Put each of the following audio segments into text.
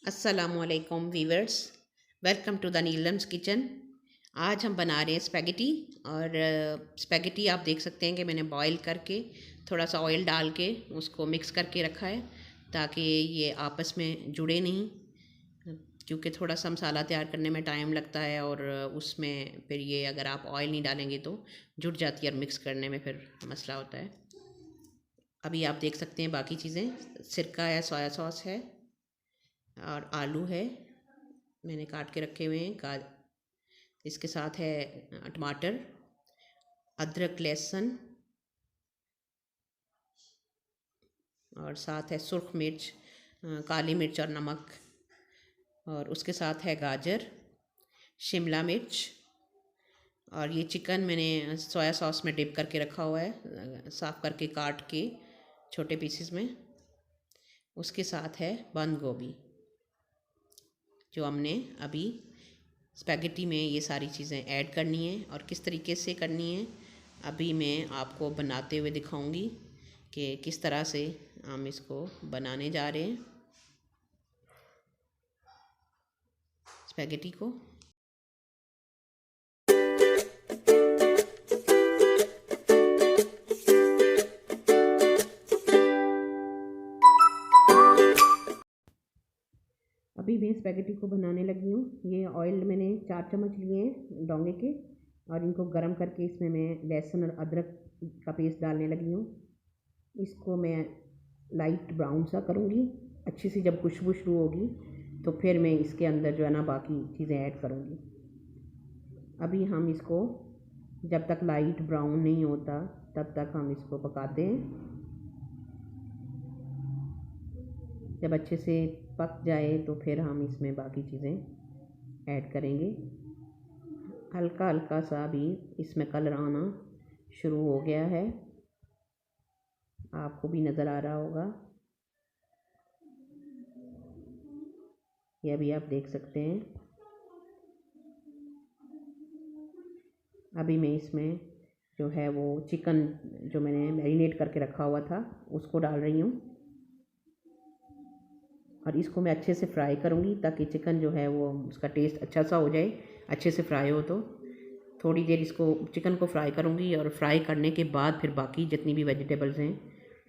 अस्सलामुअलैकुम viewers, welcome to the Neelam's kitchen. आज हम बना रहे हैं स्पैगेटी। और स्पैगेटी आप देख सकते हैं कि मैंने बॉईल करके थोड़ा सा ऑयल डाल के उसको मिक्स करके रखा है ताकि ये आपस में जुड़े नहीं, क्योंकि थोड़ा सा मसाला तैयार करने में टाइम लगता है और उसमें फिर ये अगर आप ऑयल नहीं डालेंगे तो जुड़ जाती है और मिक्स करने में फिर मसला होता है। अभी आप देख सकते हैं बाकी चीज़ें, सिरका है, सोया सॉस है और आलू है मैंने काट के रखे हुए हैं। इसके साथ है टमाटर, अदरक, लहसुन और साथ है सुर्ख मिर्च, काली मिर्च और नमक। और उसके साथ है गाजर, शिमला मिर्च। और ये चिकन मैंने सोया सॉस में डिप करके रखा हुआ है, साफ़ करके काट के छोटे पीसेस में। उसके साथ है बंद गोभी जो हमने अभी स्पैगेटी में ये सारी चीज़ें ऐड करनी है। और किस तरीके से करनी है अभी मैं आपको बनाते हुए दिखाऊंगी कि किस तरह से हम इसको बनाने जा रहे हैं स्पैगेटी को। अभी मैं स्पैगेटी को बनाने लगी हूँ। ये ऑयल मैंने 4 चम्मच लिए हैं डोंगे के, और इनको गरम करके इसमें मैं लहसुन और अदरक का पेस्ट डालने लगी हूँ। इसको मैं लाइट ब्राउन सा करूँगी। अच्छी सी जब खुशबू शुरू होगी तो फिर मैं इसके अंदर जो है ना बाकी चीज़ें ऐड करूँगी। अभी हम इसको जब तक लाइट ब्राउन नहीं होता तब तक हम इसको पकाते हैं। जब अच्छे से पक जाए तो फिर हम इसमें बाकी चीज़ें ऐड करेंगे। हल्का हल्का सा भी इसमें कलर आना शुरू हो गया है, आपको भी नज़र आ रहा होगा। ये अभी आप देख सकते हैं। अभी मैं इसमें जो है वो चिकन जो मैंने मैरिनेट करके रखा हुआ था उसको डाल रही हूँ, और इसको मैं अच्छे से फ्राई करूँगी ताकि चिकन जो है वो उसका टेस्ट अच्छा सा हो जाए। अच्छे से फ्राई हो तो थोड़ी देर इसको चिकन को फ्राई करूँगी, और फ्राई करने के बाद फिर बाकी जितनी भी वेजिटेबल्स हैं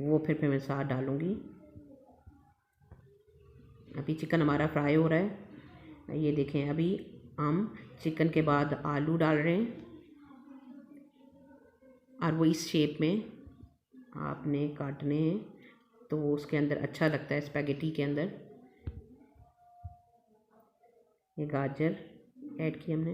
वो फिर मैं साथ डालूँगी। अभी चिकन हमारा फ्राई हो रहा है, ये देखें। अभी हम चिकन के बाद आलू डाल रहे हैं, और वो इस शेप में आपने काटने हैं तो उसके अंदर अच्छा लगता है स्पैगेटी के अंदर। ये गाजर ऐड की हमने,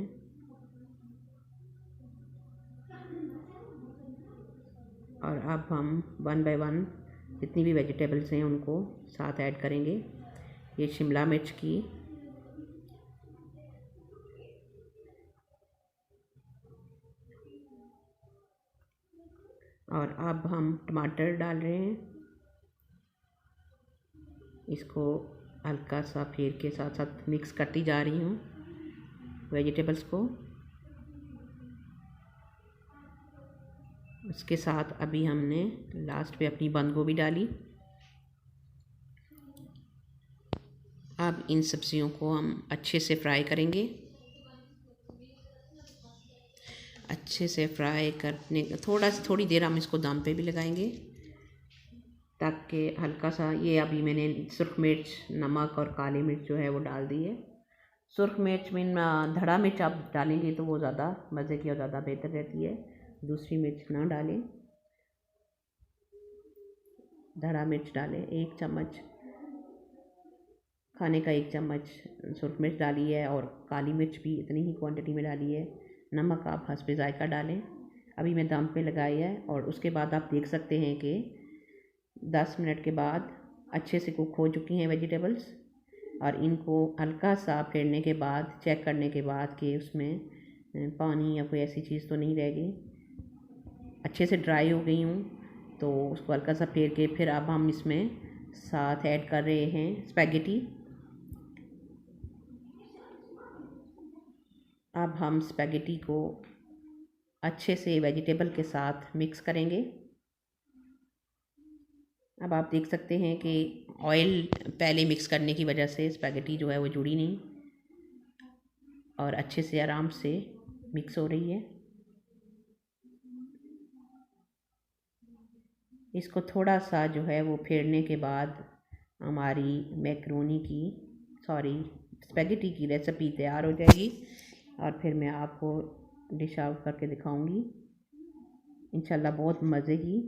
और अब हम वन बाय वन जितनी भी वेजिटेबल्स हैं उनको साथ ऐड करेंगे। ये शिमला मिर्च की, और अब हम टमाटर डाल रहे हैं। इसको हल्का सा फेर के साथ साथ मिक्स करती जा रही हूँ वेजिटेबल्स को। उसके साथ अभी हमने लास्ट पे अपनी बंद गोभी डाली। अब इन सब्जियों को हम अच्छे से फ्राई करेंगे। अच्छे से फ्राई करने थोड़ी देर हम इसको दम पे भी लगाएंगे ताकि हल्का सा ये अभी मैंने सुर्ख मिर्च, नमक और काली मिर्च जो है वो डाल दी है। सुर्ख मिर्च में धड़ा मिर्च आप डालेंगे तो वो ज़्यादा मज़े की और ज़्यादा बेहतर रहती है, दूसरी मिर्च ना डालें। धड़ा मिर्च डालें, 1 चम्मच खाने का 1 चम्मच सुर्ख मिर्च डाली है, और काली मिर्च भी इतनी ही क्वांटिटी में डाली है। नमक आप हस्बे ज़ायक़ा डालें। अभी मैं दम पे लगाई है, और उसके बाद आप देख सकते हैं कि 10 मिनट के बाद अच्छे से कुक हो चुकी हैं वेजिटेबल्स। और इनको हल्का सा फेरने के बाद चेक करने के बाद कि उसमें पानी या कोई ऐसी चीज़ तो नहीं रह गई, अच्छे से ड्राई हो गई हूँ, तो उसको हल्का सा फेर के फिर अब हम इसमें साथ ऐड कर रहे हैं स्पैगेटी। अब हम स्पैगेटी को अच्छे से वेजिटेबल के साथ मिक्स करेंगे। अब आप देख सकते हैं कि ऑयल पहले मिक्स करने की वजह से स्पैगेटी जो है वो जुड़ी नहीं और अच्छे से आराम से मिक्स हो रही है। इसको थोड़ा सा जो है वो फेरने के बाद हमारी मैक्रोनी की स्पैगेटी की रेसिपी तैयार हो जाएगी और फिर मैं आपको डिश आउट करके दिखाऊंगी। इंशाल्लाह बहुत मज़े की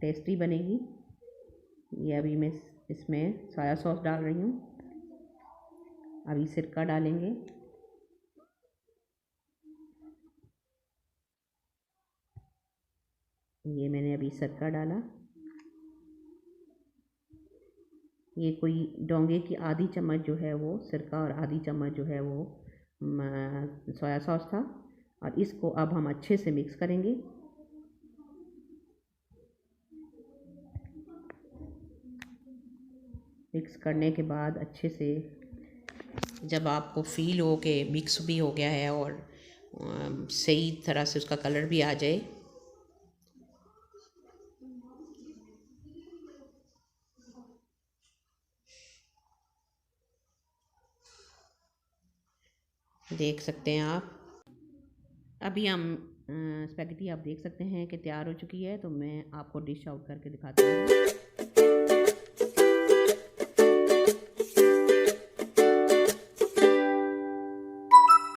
टेस्टी बनेगी। ये अभी मैं इसमें सोया सॉस डाल रही हूँ। अभी सिरका डालेंगे। ये मैंने अभी सिरका डाला। ये कोई डोंगे की आधी चम्मच जो है वो सिरका और आधी चम्मच जो है वो सोया सॉस था। और इसको अब हम अच्छे से मिक्स करेंगे। मिक्स करने के बाद अच्छे से जब आपको फील हो कि मिक्स भी हो गया है और सही तरह से उसका कलर भी आ जाए, देख सकते हैं आप। अभी हम स्पैगेटी आप देख सकते हैं कि तैयार हो चुकी है। तो मैं आपको डिश आउट करके दिखाती हूँ।